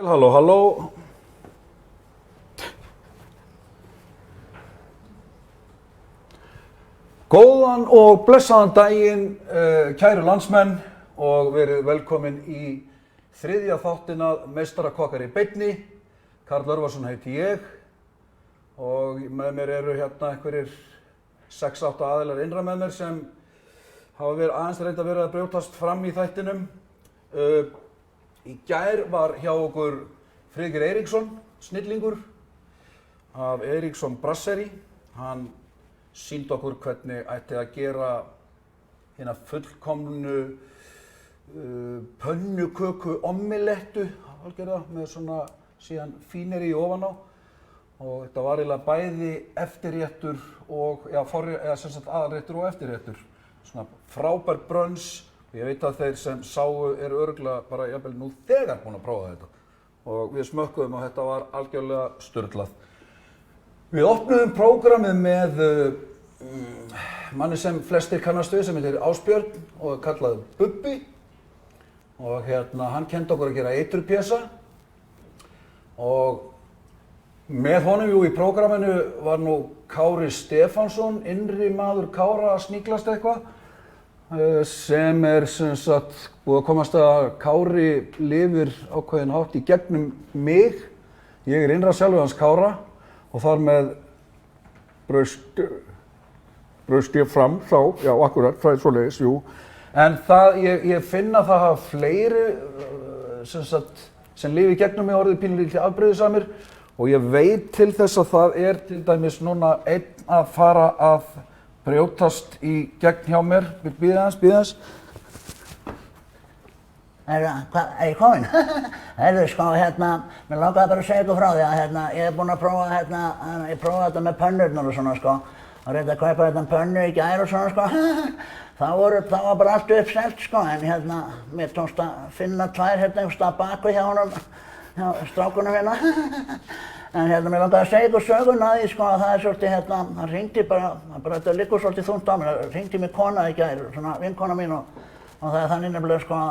Halló, halló. Góðan og blessaðan daginn, kæru landsmenn, og verið velkomin í þriðja þáttina meistarakokkar í beinni. Karl Örvarsson heiti ég og með mér eru hérna einhverjir 6-8 aðilar innra með mér sem hafa verið aðeins reynd að vera að brjótast fram í þættinum. Í gær var hjá okkur Friðgeir Eiríksson, snillingur af Eiríksson Brasseri. Hann sýndi okkur hvernig ætti að gera hérna fullkomnu pönnuköku omelettu með svona síðan fíneri ofan á. Og þetta var eiginlega bæði eftirréttur og, sem sagt aðalréttur og eftirréttur. Svona frábær brönns. Ég veit að þeir sem sáu eru örugglega bara jafnvel nú þegar búin að prófa þetta. Og við smökkuðum og þetta var algjörlega sturlað. Við opnuðum prógramið með manni sem flestir kannast við sem heitir Isberg og kallaði Bubbi. Og hann kenndi okkur að gera eiturpjesa. Og með honum í prógraminu var nú Kári Stefánsson, innri maður Kára að sníklast eitthvað. Sem sem sagt búið að komast að Kári lifir ákveðin hátt í gegnum mig. Ég innra sjálfur hans Kára og þar með braust ég fram þá, já akkurat, það svoleiðis, jú. En ég finn að það hafa fleiri sem lifi í gegnum mig orðið pínulítið afbrýðisamir og ég veit til þess að það til dæmis núna einn að fara að brjótast í gegn hjá mér. Bíða aðeins. Hvað, ég kominn? Sko, mér langaði bara að segja ykkur frá því að ég búinn að prófa ég prófaði þetta með pönnurnar og svona sko. Og reyndi að kaupa þetta pönnu í gær og svona sko. Það var bara allt uppselt sko, en mér tókst að finna tvær einhvers staðar Bako hjá honum, hjá strákunum hérna. En mér langaði að segja ykkur söguna að því sko að það svolítið hann hringdi bara þetta liggur svolítið þungt á mér, það hringdi mér kona í gær, svona vinkona mín og það þannig nefnilega sko að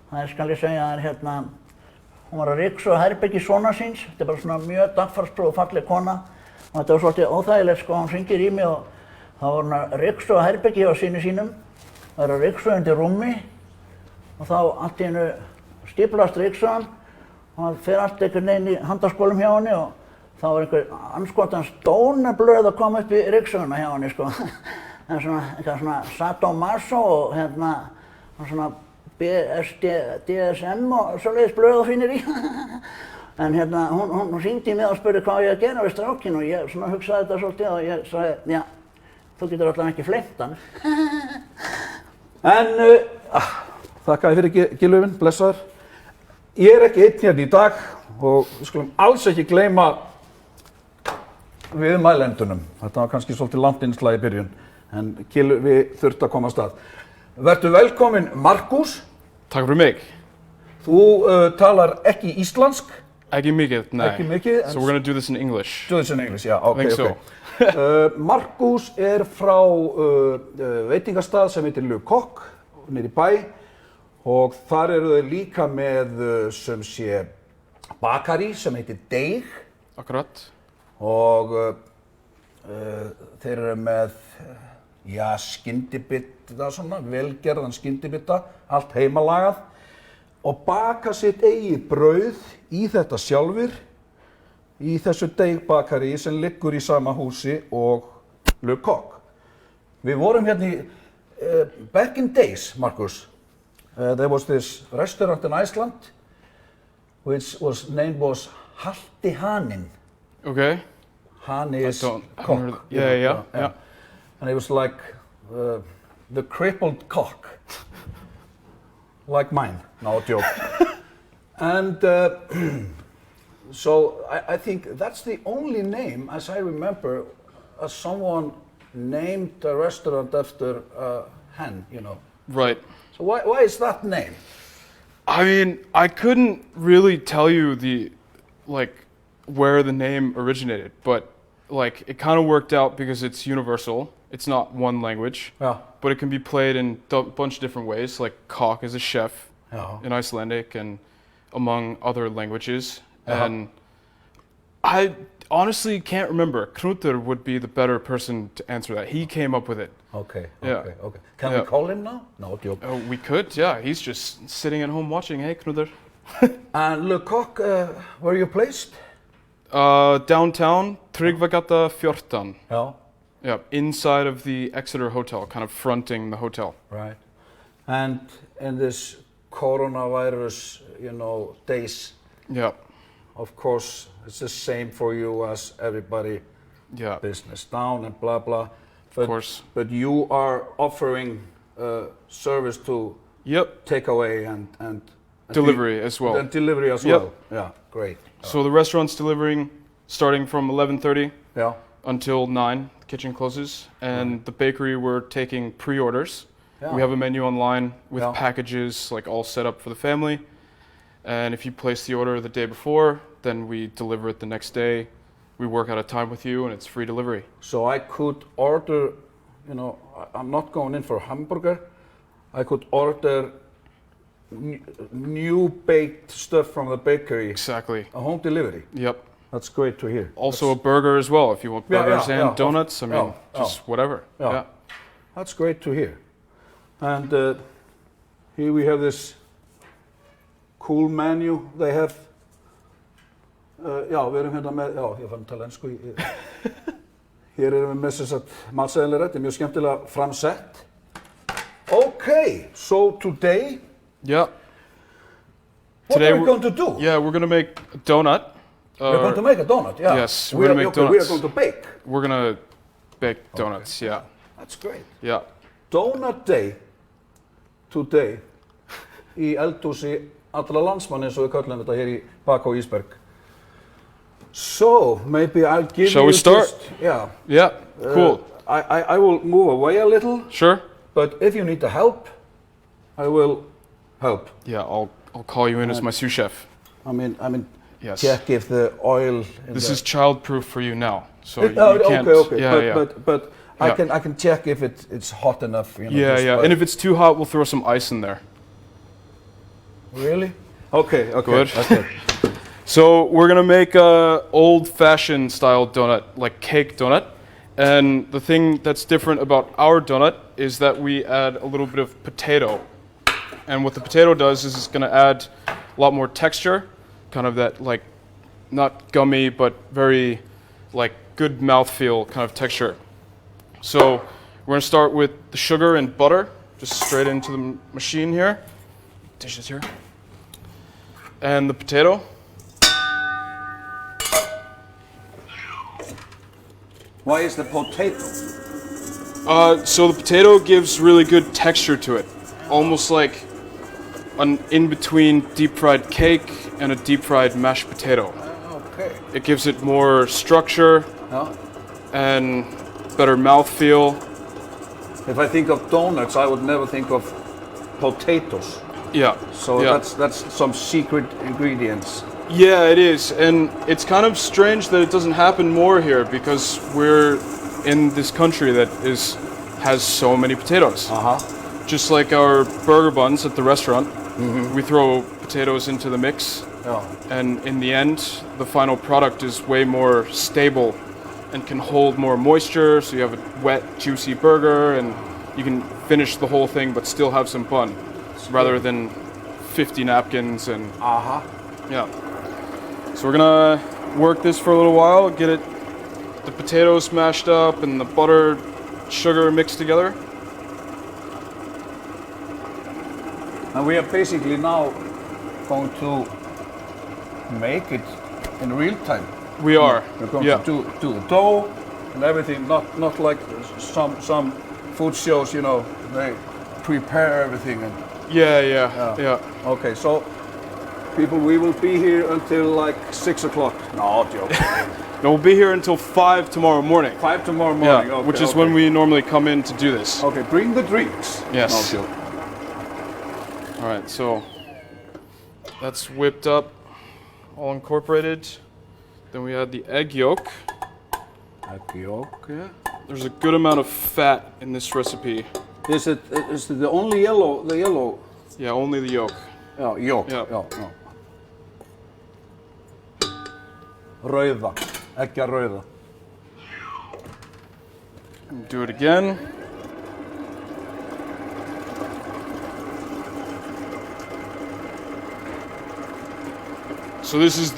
það skal ég segja að hún var að ryksuga herbergi sonar síns, þetta bara svona mjög dagfarsprúð og falleg kona og þetta var svolítið óþægilegt sko, hún hringir í mig og þá var hún að ryksuga herbergi hjá syni sínum, það er að ryksuga undir rúmi og þá allt í einu stíflast ryksugan og það fer allt einhvern veginn í handaskólum hjá henni og þá var einhver andskotans dónablöð að koma upp í ryksuguna hjá henni sko. En eitthvað svona sadomaso og svona DSM og svoleiðis blöð og fínir í. En hún hringdi í mig og spurði hvað ég að gera við strákinn og ég svona hugsaði þetta svolítið og ég sagði, já, þú getur allavega ekki fleygt hann. En, þakka þér fyrir Gylfinn, blessaður. Ég ekki einn hérna í dag og við skulum alls ekki gleyma viðmælendunum. Þetta var kannski svolítið langt innslag í byrjun, en Gylfi þurfti að koma af stað. Vertu velkominn Markús. Takk fyrir mig. Þú talar ekki íslensk. Ekki mikið, nei. Ekki mikið. So we're gonna do this in English. Do this in English, yeah, okay. So. Markús frá veitingastað sem heitir KOCK, niður í bæ. Og þar eru þau líka með sem sé bakari sem heitir Deig. Akkurat. Og þeir eru með, skyndibita svona, velgerðan skyndibita, allt heimalagað. Og baka sitt eigið brauð í þetta sjálfur, í þessu Deig-bakari sem liggur í sama húsi og KOCK. Við vorum hérna í back in days, Markús. There was this restaurant in Iceland, which name was Halti Hanin. Okay. Hani is cock. Yeah. And it was like the crippled cock, like mine. No joke. And so I think that's the only name, as I remember, as someone named a restaurant after a hen, you know. Right. So why is that name? I mean, I couldn't really tell you where the name originated, but it kind of worked out because it's universal. It's not one language, but it can be played in a bunch of different ways. Like KOCK is a chef in Icelandic, and among other languages. And I honestly can't remember. Knútur would be the better person to answer that. He came up with it. Okay. Yeah. Can we call him now? No, joke. Oh, we could, yeah. He's just sitting at home watching. Hey, Knútur. And Le Coq, where are you placed? Downtown, Tryggvagata 14. Yeah. Yeah, inside of the Exeter Hotel, kind of fronting the hotel. Right. And in this coronavirus, days, Yeah. of course, it's the same for you as everybody. Yeah. Business down and blah, blah. Of course. But you are offering service to takeaway and delivery as well. And delivery as well. Yeah, great. So the restaurant's delivering starting from 11:30 Yeah. until 9. The kitchen closes, and the bakery we're taking pre-orders. Yeah. We have a menu online with Yeah. packages like all set up for the family. And if you place the order the day before, then we deliver it the next day. We work out a time with you, and it's free delivery. So I could order, I'm not going in for a hamburger. I could order new baked stuff from the bakery. Exactly. A home delivery. Yep. That's great to hear. Also a burger as well, if you want burgers and donuts. I mean, just whatever. Yeah. That's great to hear. And here we have this cool menu they have. Já, við erum hérna með, ég fann að tala ensku. Hér erum við með þess að matseðilega þetta er mjög skemmtilega framsett. Okay, so today. Yeah. What are we going to do? Yeah, we're going to make a donut. We're going to make a donut, yeah. Yes, we're going to make donuts. We are going to bake. We're going to bake donuts, yeah. That's great. Yeah. Donut day today í eldhúsi allra landsmanna eins og við köllum þetta hér í Bako Isberg. So, maybe I'll give Shall we start? Yeah. Yeah, cool. I will move away a little. Sure. But if you need the help, I will help. Yeah, I'll call you in as my sous chef. I mean, yes. Check if the oil. This is child-proof for you now, so you can't. Okay. Yeah, but I can check if it's hot enough. Yeah. And if it's too hot, we'll throw some ice in there. Really? Okay. Good. That's good. So we're gonna make a old-fashioned style donut, like cake donut. And the thing that's different about our donut is that we add a little bit of potato. And what the potato does is it's gonna add a lot more texture, kind of that like, not gummy, but very like good mouthfeel kind of texture. So we're gonna start with the sugar and butter, just straight into the machine here. Dishes here. And the potato. Why is the potato? So the potato gives really good texture to it. Almost like an in-between deep-fried cake and a deep-fried mashed potato. Okay. It gives it more structure and better mouthfeel. If I think of donuts, I would never think of potatoes. Yeah. So that's some secret ingredients. Yeah, it is, and it's kind of strange that it doesn't happen more here because we're in this country that has so many potatoes. Just like our burger buns at the restaurant, we throw potatoes into the mix, and in the end, the final product is way more stable and can hold more moisture, so you have a wet, juicy burger, and you can finish the whole thing but still have some bun, rather than 50 napkins and yeah. So we're gonna work this for a little while, get the potatoes mashed up and the butter, sugar mixed together. And we are basically now going to make it in real time. We are. We're going to do the dough and everything, not like some food shows, they prepare everything. And Yeah. Okay, so people, we will be here until like 6 o'clock. No, joke. No, we'll be here until 5 tomorrow morning. 5 tomorrow morning, yeah, which is when we normally come in to do this. Okay, bring the drinks. Yes. No, joke. All right, so that's whipped up, all incorporated. Then we add the egg yolk. Egg yolk, yeah. There's a good amount of fat in this recipe. Is it the only yellow? The yellow? Yeah, only the yolk. Oh, yolk. Yeah. Oh. rauða, eggjarauða. Do it again. So this is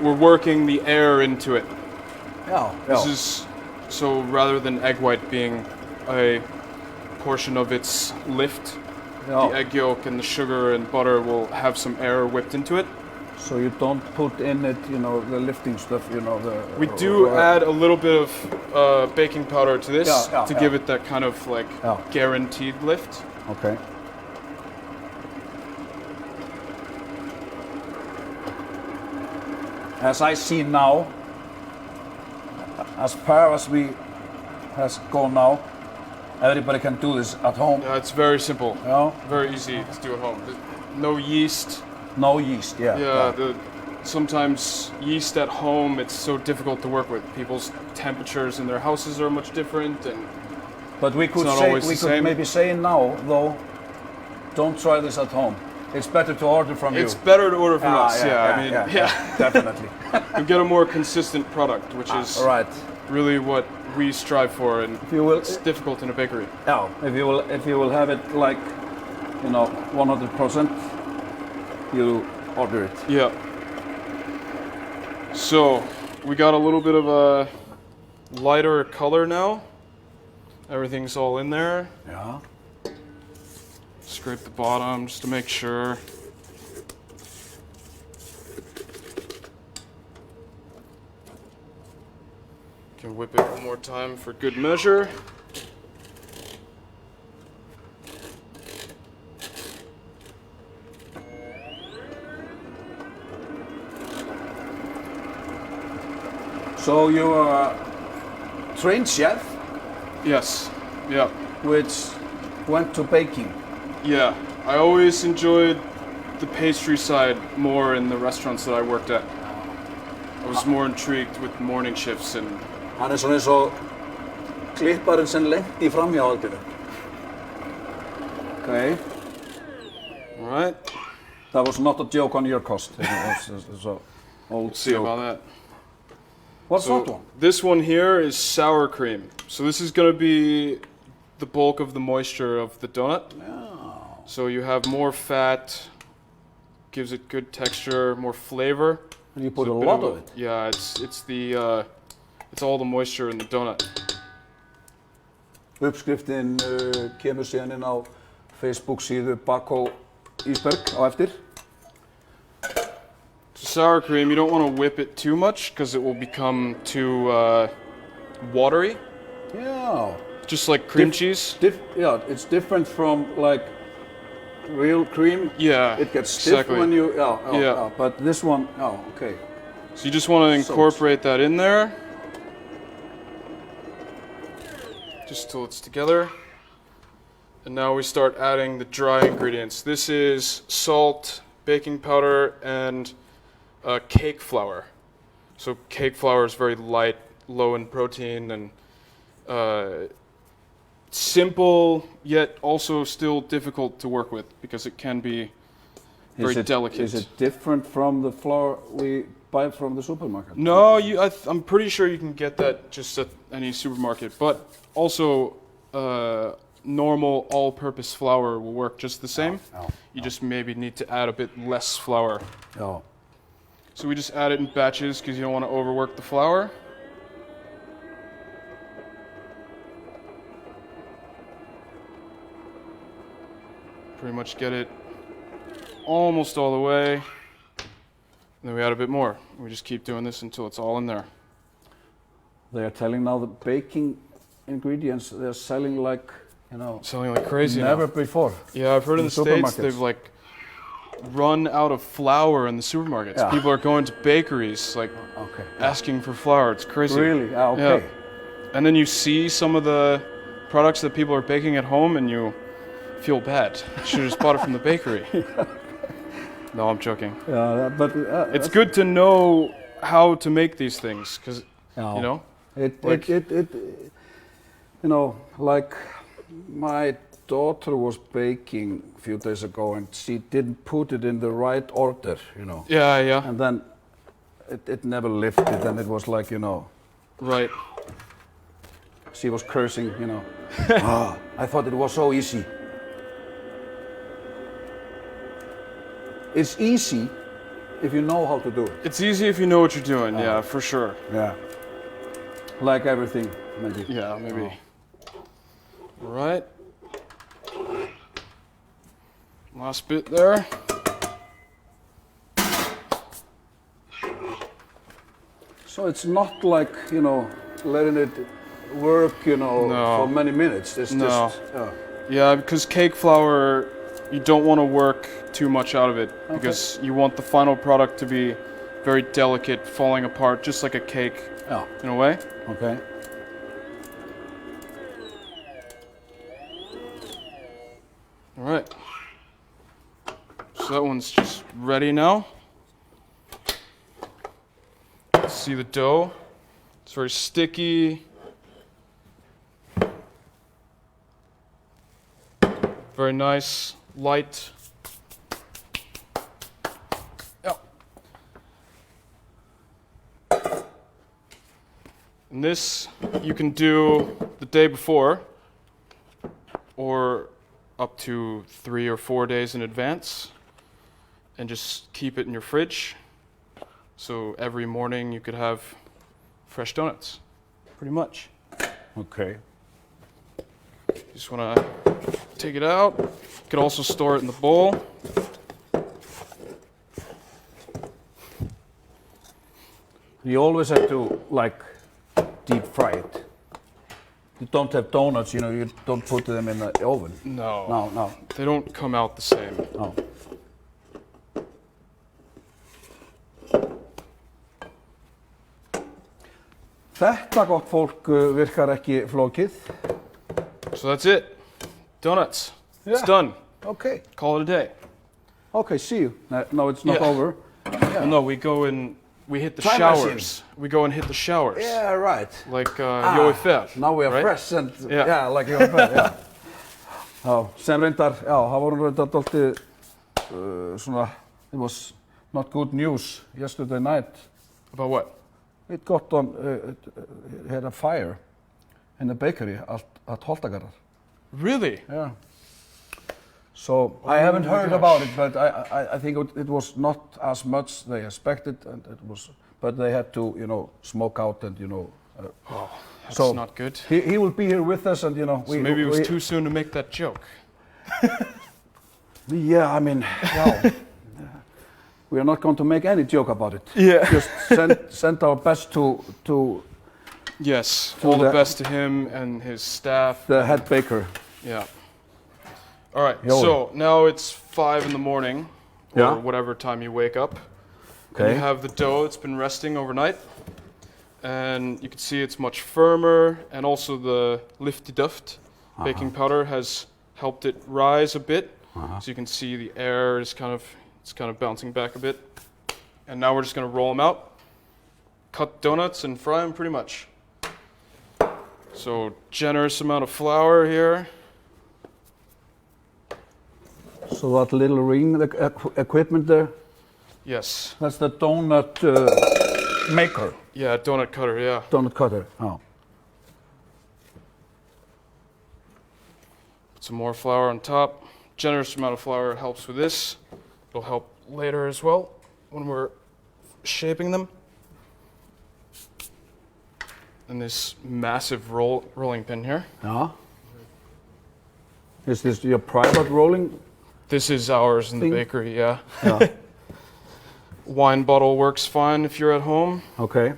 we're working the air into it. Já, This is, so rather than egg white being a portion of its lift, the egg yolk and the sugar and butter will have some air whipped into it. So you don't put in it, the lifting stuff, We do add a little bit of baking powder to this to give it that kind of like guaranteed lift. Okay. As I see now, as far as we has gone now, everybody can do this at home. Yeah, it's very simple. Yeah. Very easy to do at home. No yeast. No yeast, Yeah, sometimes yeast at home, it's so difficult to work with. People's temperatures in their houses are much different, and But we could maybe say now, though, don't try this at home. It's better to order from you. it's better to order from us. Yeah, definitely. You get a more consistent product, which is Right. really what we strive for, and it's difficult in a bakery. Yeah, if you will have it like, 100%, you order it. Yeah. So we got a little bit of a lighter color now. Everything's all in there. Yeah. Scrape the bottom just to make sure. Can whip it one more time for good measure. So you are a trained chef, Yes. Yeah. which went to baking. Yeah. I always enjoyed the pastry side more in the restaurants that I worked at. I was more intrigued with morning shifts and Hann svona eins og klipparinn sem lenti í framhjáhaldinu. Okay. all right. That was not a joke on your cost. It was an old See joke. about that. What's So that one? this one here is sour cream. So this is going to be the bulk of the moisture of the donut. So you have more fat, gives it good texture, more flavor. And you put It's a bit lot of it. Yeah, it's all the moisture in the donut. Uppskriftin kemur síðan inn á Facebook síðu Bako Isberg á eftir. Sour cream, you don't want to whip it too much because it will become too watery, Yeah. just like cream cheese. Yeah, it's different from like real cream. Yeah, It gets stiff exactly. when you, Yeah. But this one, okay. So you just want to incorporate that in there, just till it's together. And now we start adding the dry ingredients. This is salt, baking powder, and cake flour. So cake flour is very light, low in protein, and simple, yet also still difficult to work with because it can be very delicate. Is it different from the flour we buy from the supermarket? No, I'm pretty sure you can get that just at any supermarket, but also normal all-purpose flour will work just the same. You just maybe need to add a bit less flour. Yeah. So we just add it in batches because you don't want to overwork the flour. Pretty much get it almost all the way. And then we add a bit more. We just keep doing this until it's all in there. They are telling now the baking ingredients, they're selling like, Selling like crazy never now. before. Yeah, I've heard in the States supermarkets. they've like run out of flour in the supermarkets. Yeah. People are going to bakeries like Okay. asking for flour. It's crazy. Really? Okay. Yeah. And then you see some of the products that people are baking at home and you feel bad. You should have just bought it from the bakery. No, I'm joking. Yeah, but It's good to know how to make these things because, you know, like my daughter was baking a few days ago and she didn't put it in the right order, Yeah, yeah. And then it never lifted, and it was like, you know, Right. she was cursing, you know. I thought it was so easy. It's easy if you know how to do it. It's easy if you know what you're doing, yeah, for sure. Yeah. Like everything, maybe. Yeah, maybe. Right. Last bit there. So it's not like, you know, letting it work, you know, No. for many minutes. It's No. just, Yeah, because cake flour, you don't want to work too much out of it because you want the final product to be very delicate, falling apart, just like a cake yeah, in a way. okay. All right. So that one's just ready now. See the dough? It's very sticky. Very nice, light. Yeah. And this you can do the day before or up to 3 or 4 days in advance and just keep it in your fridge. So every morning you could have fresh donuts, pretty much. Okay. Just want to take it out. You could also store it in the bowl. You always have to, like, deep fry it. You don't have donuts, you know, you don't put them in the oven. No. No. They don't come out the same. No. Þetta, gott fólk, virkar ekki flókið. So that's it. Donuts. It's Yeah. done. Okay. Call it a day. Okay, see you. No, it's not Yeah. over. Well, no, we go and we hit the Time showers. machine. We go and hit the showers. Yeah, right. Like Jói Fer. Now we are right? fresh and, Yeah. yeah, like you're fresh, yeah. Já, sem reyndar, já, það voru reyndar dálítið, svona, it was not good news yesterday night. About what? It got on, it had a fire in the bakery at Holtagarðar. Really? Yeah. So I haven't my heard gosh. about it, but I think it was not as much they expected, and it was, but they had to, you know, smoke out and, you know. That's So not good. He will be here with us, and you know, So maybe it was too soon to make that joke. Yeah, I mean, well, we are not going to make any joke about it. Yeah. Just send our best to Yes. To All the the- best to him and his staff. the head baker. Yeah. All right. Jói. So now it's 5 in the morning, or Yeah. whatever time you wake up. And Okay. you have the dough that's been resting overnight, and you can see it's much firmer, and also the lifty duft baking powder has helped it rise a bit. So you can see the air is kind of bouncing back a bit. And now we're just going to roll them out, cut donuts, and fry them pretty much. So generous amount of flour here. So that little ring, the equipment there, Yes. that's the donut maker, Yeah, donut cutter, yeah. donut cutter. Oh. Put some more flour on top. Generous amount of flour helps with this. It'll help later as well when we're shaping them. And this massive rolling pin here. Yeah. Is this your private rolling? This is ours in the Thing? bakery, yeah. Yeah. Wine bottle works fine if you're at home. Okay.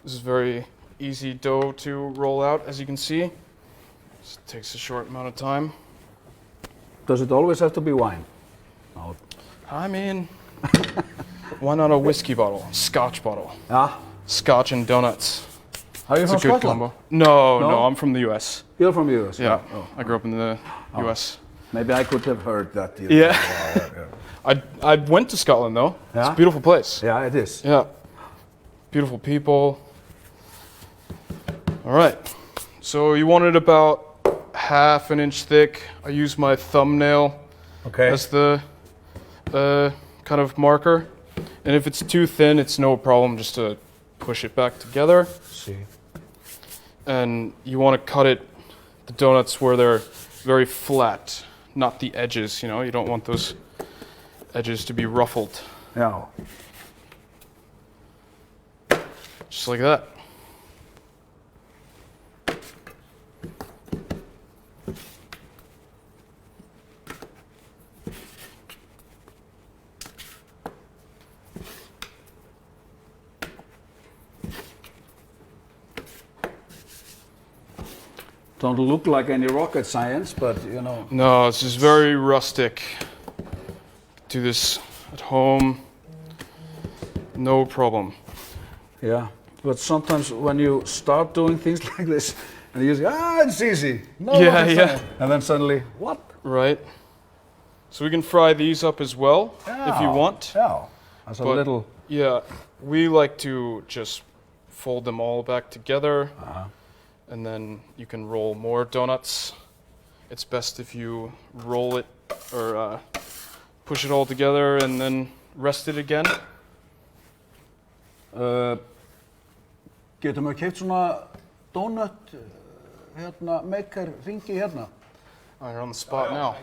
This is very easy dough to roll out, as you can see. Just takes a short amount of time. Does it always have to be wine? No. I mean, why not a whiskey bottle, scotch bottle? Yeah. Scotch and donuts. Are you It's from a good Scotland? combo. No, No? no, I'm from the US. You're from the US? Yeah, Oh. I grew up in the US. Maybe I could have heard that. You Yeah. yeah. I went to Scotland though. It's Yeah? a beautiful place. Yeah, it is. Yeah. Beautiful people. All right. So you want it about 1/2 inch thick. I use my thumbnail Okay. as the kind of marker. And if it's too thin, it's no problem just to push it back together. See. And you want to cut it, the donuts, where they're very flat, not the edges, you know? You don't want those edges to be ruffled. Já. Just like that. Don't look like any rocket science, but you know. No, it's just very rustic. Do this at home, no problem. Yeah, but sometimes when you start doing things like this, and you say, it's easy. No rocket science. And then suddenly, what? Right. So we can fry these up as well, if you want. Yeah, as a little. Yeah, we like to just fold them all back together. And then you can roll more donuts. It's best if you roll it or push it all together and then rest it again. Getum við keypt svona donut maker hringi hérna? Oh, you're on the spot now.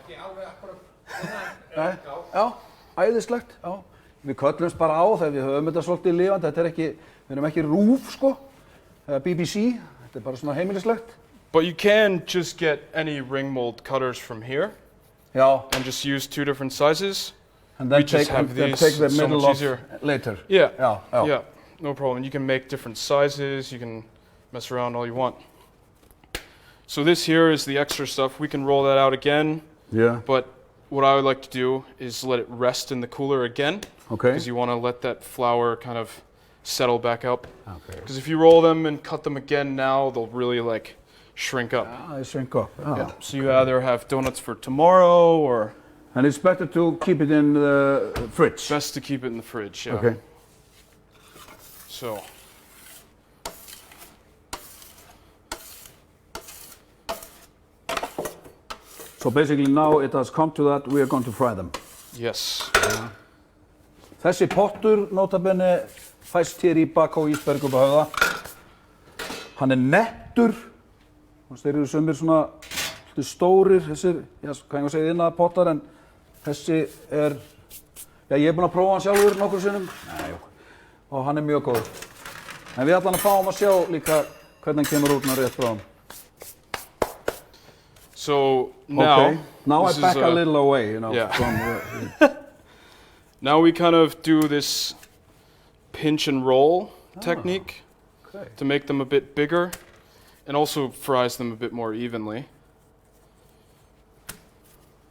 Já, æðislegt. Já. Við köllumst bara á þegar við höfum þetta svolítið lifandi. Þetta ekki, við erum ekki RÚV sko, BBC. Þetta bara svona heimilislegt. But you can just get any ring mold cutters from here. Já. And just use 2 different sizes. And then take the middle off later. Yeah. Já. Yeah, no problem. You can make different sizes. You can mess around all you want. So this here is the extra stuff. We can roll that out again. Yeah. But what I would like to do is let it rest in the cooler again. Okay. Because you want to let that flour kind of settle back up. Okay. Because if you roll them and cut them again now, they'll really like shrink up. They shrink up. Yeah. So you either have donuts for tomorrow or... And it's better to keep it in the fridge. Best to keep it in the fridge, yeah. Okay. So. So basically now it has come to that, we are going to fry them. Yes. Þessi pottur, notabene, fæst hér í Bako Isberg upp á höfða. Hann nettur. Þeir eru sumir svona stórir, þessir, hvað ég að segja þinna pottar, en þessi ég er búinn að prófa hann sjálfur nokkur sinnum. Og hann mjög góður. En við allan að fáum að sjá líka hvernig hann kemur út rétt bráðum. So now, now I back a little away, you know. Yeah. From now we kind of do this pinch and roll technique to make them a bit bigger and also fries them a bit more evenly.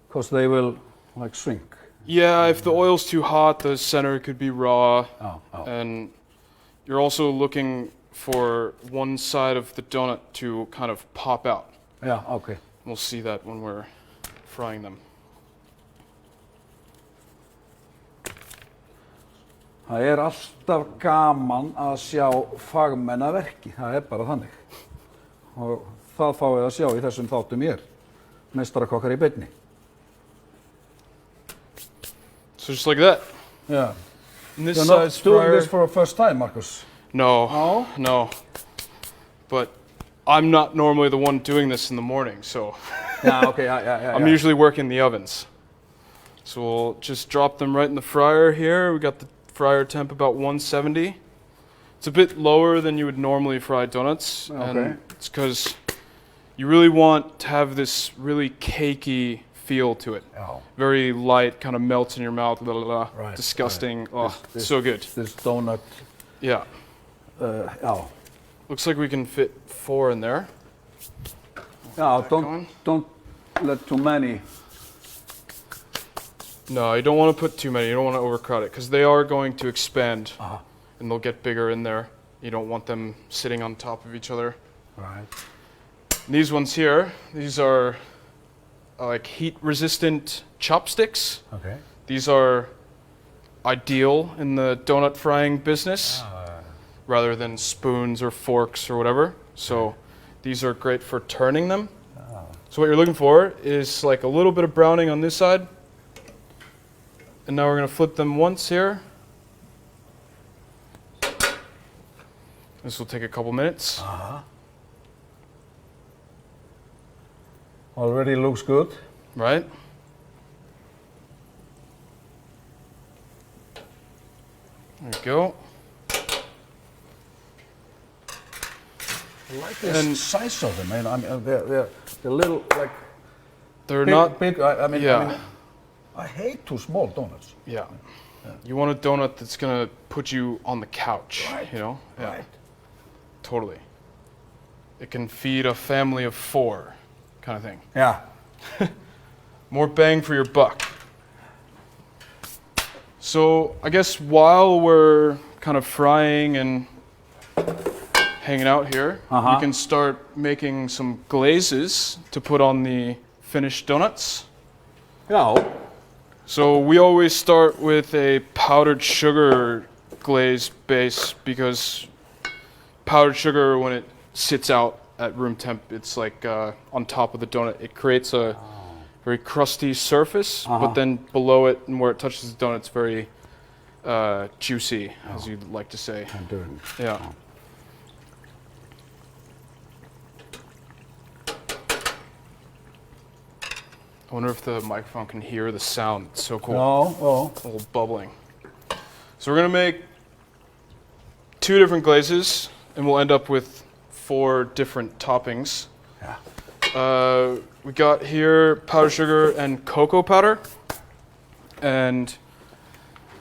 Because they will like shrink. Yeah, if the oil's too hot, the center could be raw. Oh. And you're also looking for one side of the donut to kind of pop out. Yeah, okay. We'll see that when we're frying them. Það alltaf gaman að sjá fagmenn að verki, það bara þannig. Og það fáið að sjá í þessum þáttum hér, meistarakokkar í beinni. So just like that. Yeah. And this You're not size doing fryer, this for the first time, Markús? No, no. But I'm not normally the one doing this in the morning, so Yeah, okay, yeah. I'm usually working the ovens. So we'll just drop them right in the fryer here. We got the fryer temp about 170. It's a bit lower than you would normally fry donuts. Okay. And it's because you really want to have this really cakey feel to it. Oh. Very light, kind of melts in your mouth, blah, blah, blah. Right, Disgusting. right. Oh, so good. This donut. Yeah. Looks like we can fit 4 in there. Yeah, don't let too many. No, you don't want to put too many. You don't want to overcrowd it because they are going to expand and they'll get bigger in there. You don't want them sitting on top of each other. Right. And these ones here, these are like heat-resistant chopsticks. Okay. These are ideal in the donut frying business rather than spoons or forks or whatever. So these are great for turning them. So what you're looking for is like a little bit of browning on this side. And now we're going to flip them once here. This will take a couple minutes. Already looks good. Right? There we go. I like the size of them, man. I mean, they're little, like, They're big, not big. I mean, yeah. I hate too small donuts. Yeah. You want a donut that's gonna put you on the couch, Right. you know? Yeah. Right. Totally. It can feed a family of 4, kind of thing. Yeah. More bang for your buck. So I guess while we're kind of frying and hanging out here, we can start making some glazes to put on the finished donuts. Yeah. So we always start with a powdered sugar glaze base because powdered sugar, when it sits out at room temp, it's like on top of the donut. It creates a very crusty surface, but then below it and where it touches the donut, it's very juicy, as you'd like to say. Yeah. I wonder if the microphone can hear the sound. It's so cool. Oh. A little bubbling. So we're gonna make 2 different glazes, and we'll end up with 4 different toppings. Yeah. We got here powdered sugar and cocoa powder, and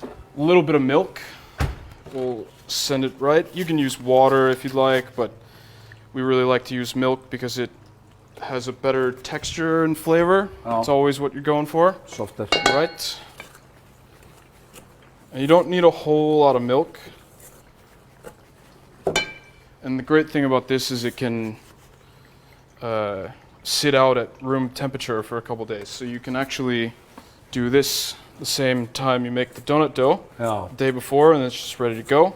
a little bit of milk. We'll send it right. You can use water if you'd like, but we really like to use milk because it has a better texture and flavor. It's always what you're going for. Softer. Right. And you don't need a whole lot of milk. And the great thing about this is it can sit out at room temperature for a couple days. So you can actually do this the same time you make the donut dough, the day before, and it's just ready to go.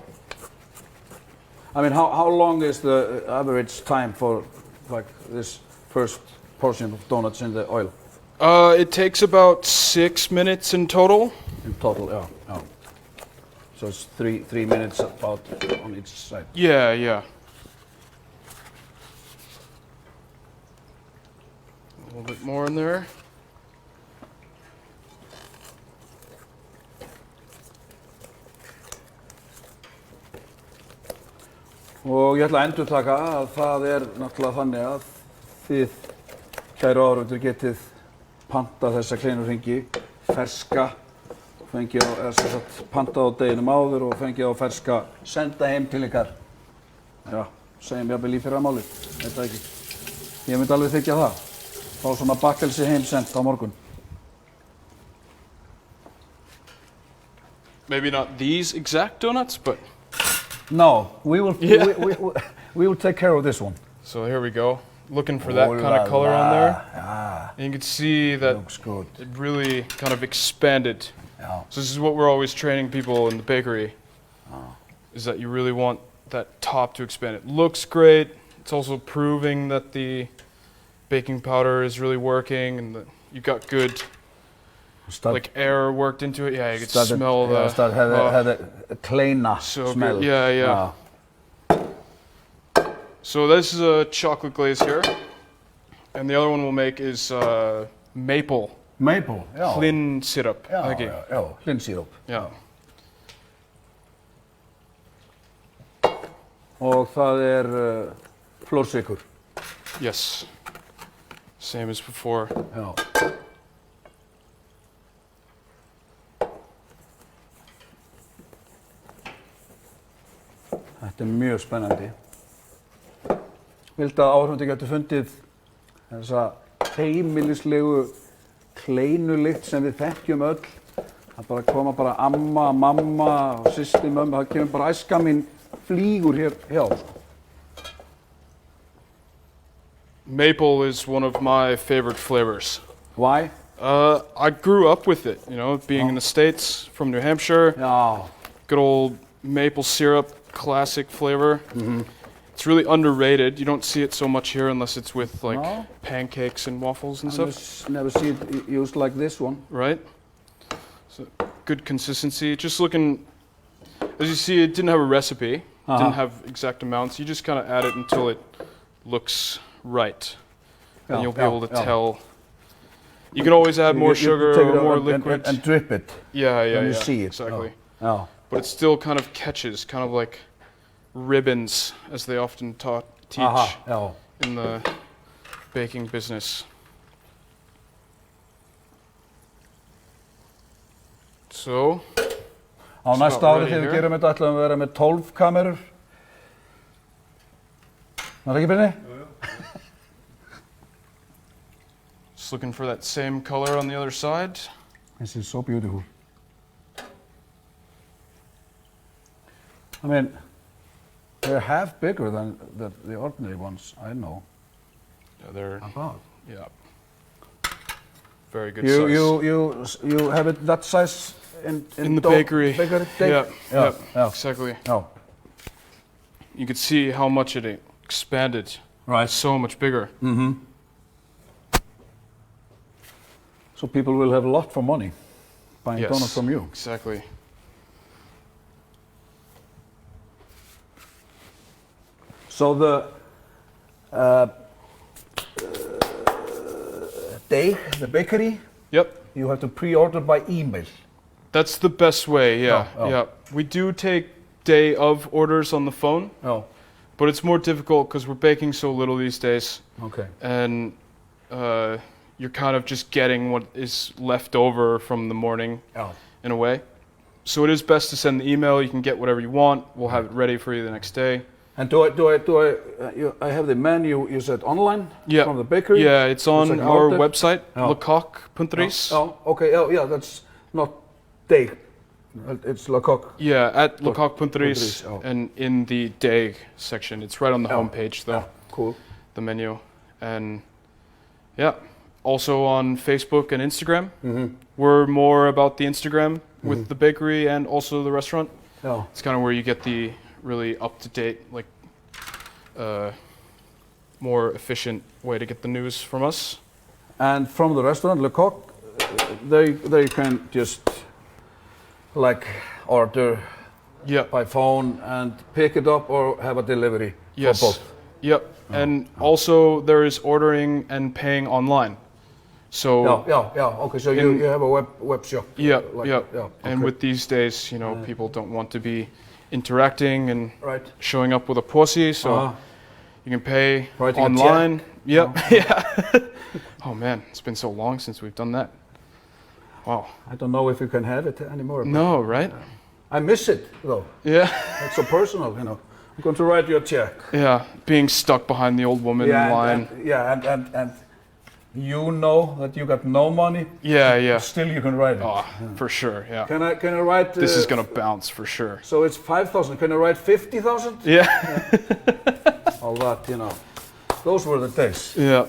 I mean, how long is the average time for like this first portion of donuts in the oil? It takes about 6 minutes in total. In total, yeah. So it's three minutes about on each side. Yeah. A little bit more in there. Og ég ætla að endurtaka að það náttúrulega þannig að þið, kæru áhorfendur, getið pantað þessa kleinuhringi ferska, fengið á, eða sem sagt pantað á deginum áður og fengið á ferska, senda heim til ykkar. Já, segjum jafnvel í fyrramálið, veit það ekki. Ég myndi alveg þykja það, fá svona bakkelsi heim sent á morgun. Maybe not these exact donuts, but No, we will take care of this one. so here we go. Looking for that kind of color on there. Yeah, And you can see that looks good. it really kind of expanded. Yeah. So this is what we're always training people in the bakery, is that you really want that top to expand. It looks great. It's also proving that the baking powder is really working and that you've got good like air worked into it. Yeah, you can smell the... had a kleina so smell. Good. Yeah. So this is a chocolate glaze here. And the other one we'll make is maple. Maple, já. Hlyn syrup. Já, hlynsíróp. Yeah. Og það flórsykur. Yes. Same as before. Já. Þetta mjög spennandi. Vildu að áhorfendur getur fundið þessa heimilislegu kleinulykt sem við þekkjum öll. Það bara koma bara amma, mamma og systir, mömmu, það kemur bara æska mín flýgur hér hjá. Maple is one of my favorite flavors. Why? I grew up with it, you know, being in the States, from New Hampshire. Já. Good old maple syrup, classic flavor. It's really underrated. You don't see it so much here unless it's with like pancakes and waffles and stuff. Never see it used like this one. Right? So good consistency. Just looking, as you see, it didn't have a recipe. didn't have exact amounts. You just kind of add it until it looks right, and you'll be able to tell. You can always add more sugar or more liquid and drip it. Yeah, you see it. Exactly. Oh. But it still kind of catches, kind of like ribbons, as they often teach in the baking business. So. Á næsta ári þegar við gerum þetta ætlum við að vera með 12 kamerur. Það ekki Brynni? Just looking for that same color on the other side. This is so beautiful. I mean, they're half bigger than the ordinary ones, I know. Yeah, they're about. Yeah. Very good size. You have it that size in the bakery. Yeah, exactly. Oh. You could see how much it expanded. Right. So much bigger. Mm-hmm. So people will have a lot for money buying donuts from you. Exactly. So the the bakery. Yep. You have to pre-order by email. That's the best way. Yeah. Yeah. We do take day of orders on the phone. Oh. But it's more difficult because we're baking so little these days. Okay. And you're kind of just getting what is left over from the morning in a way. So it is best to send the email. You can get whatever you want. We'll have it ready for you the next day. And I have the menu you said online from the bakery? Yeah, it's on our website, KOCK.is. Oh, okay. Oh, yeah, that's not day. It's KOCK. Yeah, at KOCK.is and in the day section. It's right on the homepage though. Cool. The menu. And yeah, also on Facebook and Instagram. Mm-hmm. We're more about the Instagram with the bakery and also the restaurant. Yeah. It's kind of where you get the really up-to-date, like more efficient way to get the news from us. And from the restaurant, Le Coq, they can just like order by phone and pick it up or have a delivery for both. Yep. And also there is ordering and paying online. So okay. So you have a web shop. Yeah. And with these days, you know, people don't want to be interacting and showing up with a posi, so you can pay online. Yep. Yeah. Oh man, it's been so long since we've done that. Wow. I don't know if you can have it anymore. No, right? I miss it though. Yeah. It's so personal, you know. I'm going to write you a check. Yeah, being stuck behind the old woman in line. And you know that you got no money. Yeah. Still you can write it. Oh, for sure. Yeah. Can I write? This is gonna bounce for sure. So it's 5,000. Can I write 50,000? Yeah. All that, you know. Those were the days. Yeah.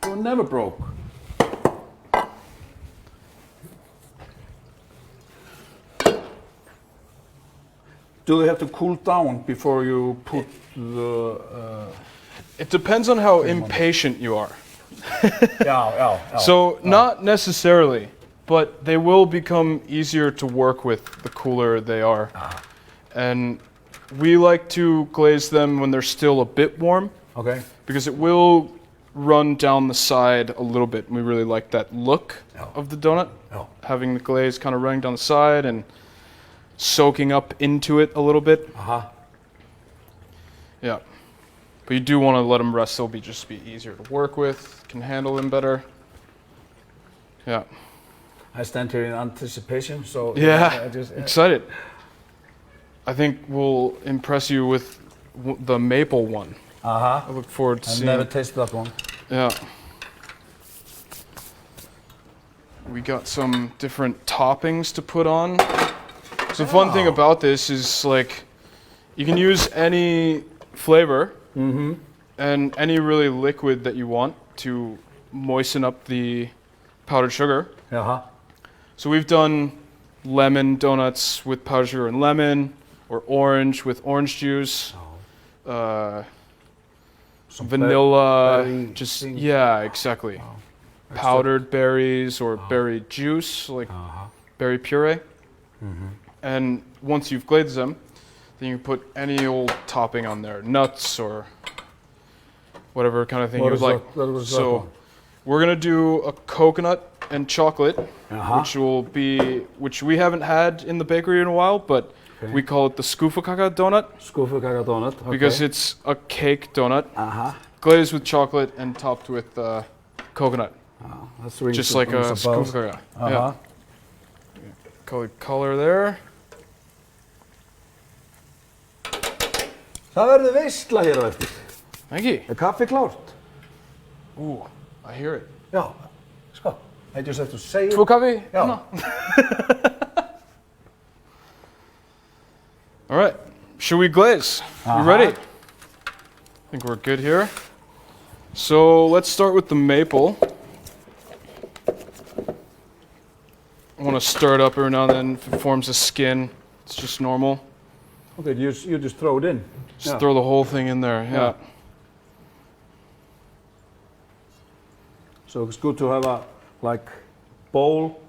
You were never broke. Do they have to cool down before you put the? It depends on how impatient you are. Yeah. So not necessarily, but they will become easier to work with the cooler they are. And we like to glaze them when they're still a bit warm. Okay. Because it will run down the side a little bit. We really like that look of the donut. Having the glaze kind of running down the side and soaking up into it a little bit. Yeah. But you do want to let them rest. They'll just be easier to work with. Can handle them better. Yeah. I stand here in anticipation. So excited. I think we'll impress you with the maple one. I look forward to seeing. I've never tasted that one. Yeah. We got some different toppings to put on. So the fun thing about this is like you can use any flavor and any really liquid that you want to moisten up the powdered sugar. So we've done lemon donuts with powdered sugar and lemon, or orange with orange juice, vanilla, exactly. Powdered berries or berry juice, like berry puree. And once you've glazed them, then you put any old topping on there, nuts or whatever kind of thing you would like. So we're gonna do a coconut and chocolate, which we haven't had in the bakery in a while, but we call it the skúffukaga donut. Skúffukaga donut. Okay. Because it's a cake donut, glazed with chocolate and topped with coconut. That's just like a skúffukaga. Yeah. Color there. Það verður veisla hér á eftir. Thank you. Er kaffi klárt? Ooh, I hear it. Já, sko. I just have to say it. Tvö kaffi? Já. All right, should we glaze? You ready? I think we're good here. So let's start with the maple. I want to stir it up every now and then. If it forms a skin, it's just normal. Okay, you just throw it in. Just throw the whole thing in there, yeah. So it's good to have a bowl,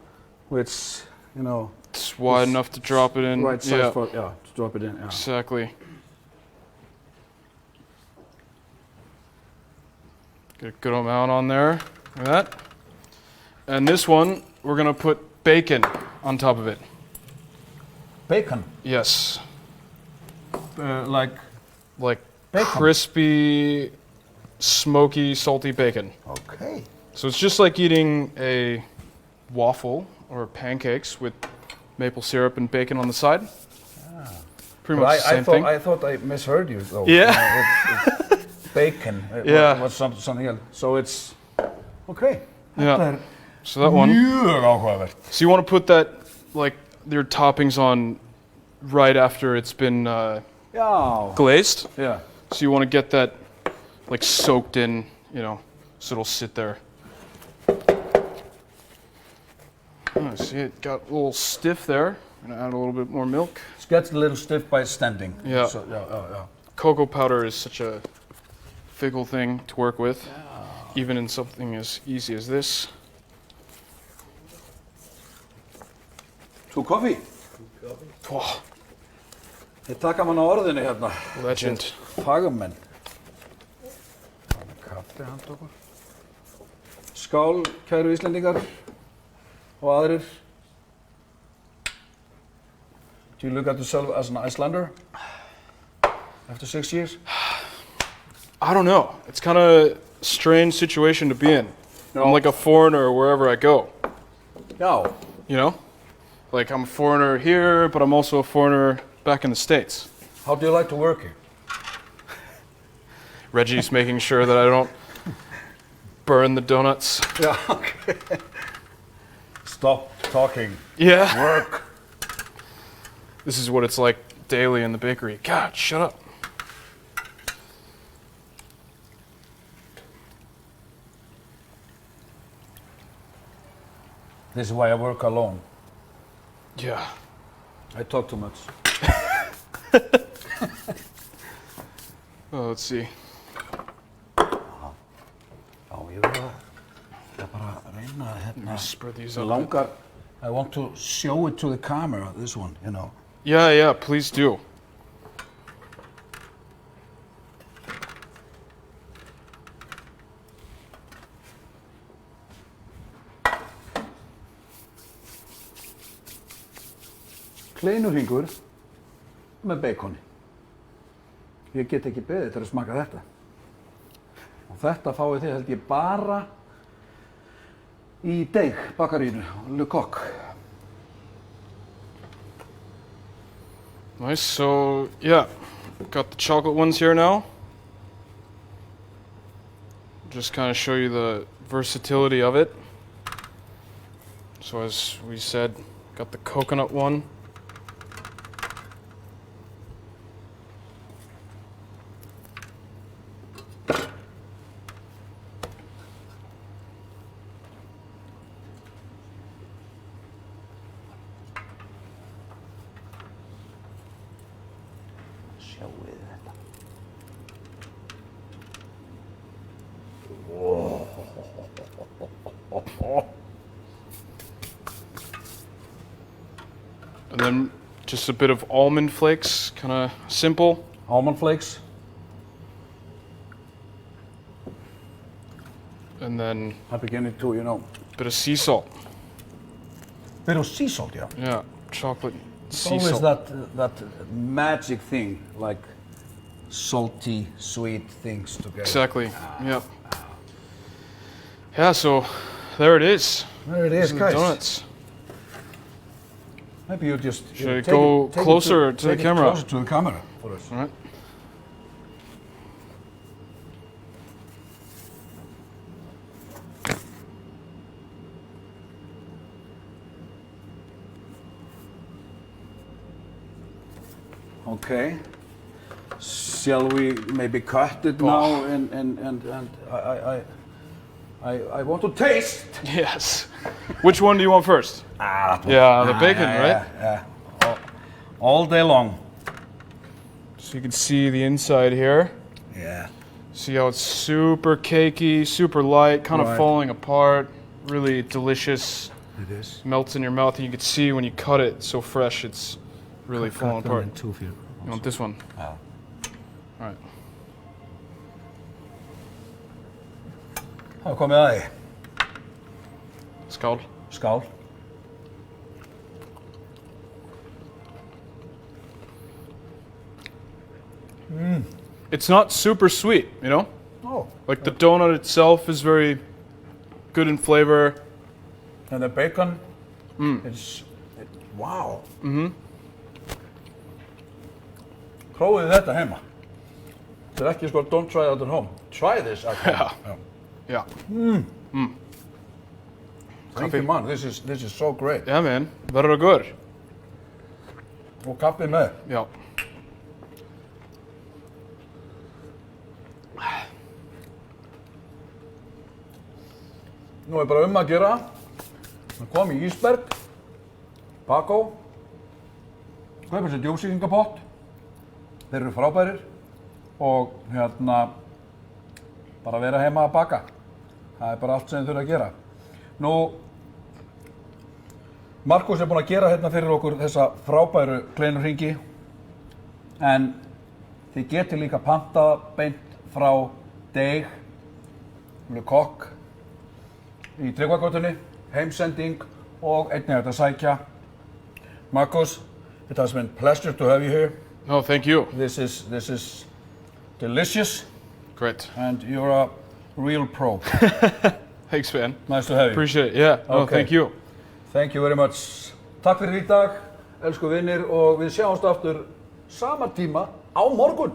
which, you know, it's wide enough to drop it in. Right size for, to drop it in. Yeah. Exactly. Get a good amount on there, like that. And this one, we're gonna put bacon on top of it. Bacon? Yes. Like bacon. Crispy, smoky, salty bacon. Okay. So it's just like eating a waffle or pancakes with maple syrup and bacon on the side. Pretty much the same thing. I thought I misheard you though. Yeah. It's bacon. Yeah. Was something else. So it's okay. Yeah. So that one. Mjög áhugavert. So you want to put that, like, your toppings on right after it's been glazed. Yeah. So you want to get that, like, soaked in, you know, so it'll sit there. Oh, see, it got a little stiff there. I'm gonna add a little bit more milk. It gets a little stiff by standing. Yeah. So, yeah. Cocoa powder is such a fickle thing to work with, even in something as easy as this. Two coffee. Oh, Þeir taka mann á orðinu hérna. legend. Fagamenn. Kaffi handa okkur. Skál, kæru Íslendingar og aðrir. Do you look at yourself as an Icelander after 6 years? I don't know. It's kind of a strange situation to be in. No. I'm like a foreigner wherever I go. Já. You know? Like, I'm a foreigner here, but I'm also a foreigner back in the States. How do you like to work here? Reggie's making sure that I don't burn the donuts. Yeah, okay. Stop talking. Yeah. Work. This is what it's like daily in the bakery. God, shut up. This is why I work alone. Yeah. I talk too much. Oh, let's see. Já, ég bara að reyna hérna. Spread these up. Langar, I want to show it to the camera, this one, you know. Yeah, please do. Kleinuhringur með baconi. Ég get ekki beðið til að smaka þetta. Og þetta fáið þið held ég bara í deig bakarínu, KOCK. Nice, so yeah, got the chocolate ones here now. Just kind of show you the versatility of it. So as we said, got the coconut one. And then Just a bit of almond flakes, kind of simple. Almond flakes. And then I'm beginning to, a bit of sea salt. Bit of sea salt, yeah. Yeah, chocolate sea Always salt. that magic thing, like salty, sweet things together. Exactly. Yeah. Yeah. So there it is. There it is, These are guys. the donuts. Maybe you just Should I take go it- take it closer to the take it camera? Closer to the camera for us. All right. Okay. Shall we maybe cut it now and I want to taste. Yes. Which one do you want first? That one. Yeah, the bacon, right? Yeah. All day long. So you can see the inside here. Yeah. See how it's super cakey, super light, kind of Right. falling apart. Really delicious. It is. Melts in your mouth, and you can see when you cut it, it's so fresh, it's really falling Cut them apart. in two for you. You want this one? Yeah. All right. Það er komið að því. Skál. Skál. It's not super sweet, Oh. Like the donut itself is very good in flavor. And the bacon. Wow. Prófið þetta heima. Þetta er ekki sko, don't try it at home. Try this at home. Yeah. Thank you, man. This is so great. Yeah, man. Verður góður. Og kaffið með. Já. Nú er bara að gera. Það kom í Isberg. Bako. Kaupa sér djósýkingapott. Þeir eru frábærir. Og bara vera heima að baka. Það er bara allt sem þið þurfa að gera. Nú, Markús er búinn að gera hérna fyrir okkur þessa frábæru kleinuhringi. En þið getið líka pantað beint frá Deig, KOCK, í Tryggvagötunni, heimsending og einnig hægt að sækja. Markús, it has been a pleasure to have you here. No, thank you. This is delicious Great. and you're a real pro. Thanks, man. Nice to have you. Appreciate it. Yeah. No, Okay. thank you. Thank you very much. Takk fyrir í dag, elsku vinnir, og við sjáumst aftur sama tíma á morgun.